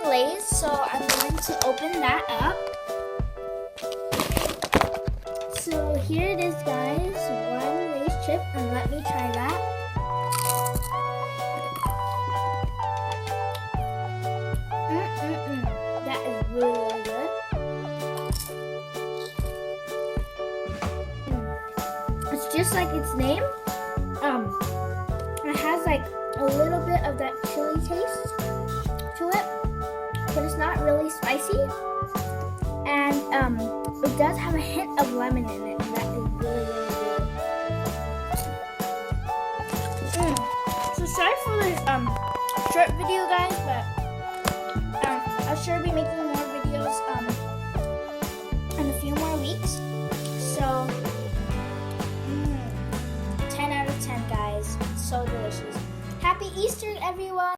Lay's, so I'm going to open that up. So here it is, guys. One Lay's chip, and let me try that. That is really, really good. It's just like its name. It has like a little bit of that chili taste to it, but it's not really spicy. And it does have a hint of lemon in it, and that is really, really good. So sorry for this short video, guys, but I'll sure be making more videos in a few more weeks. So 10 out of 10, guys. So delicious. Happy Easter, everyone!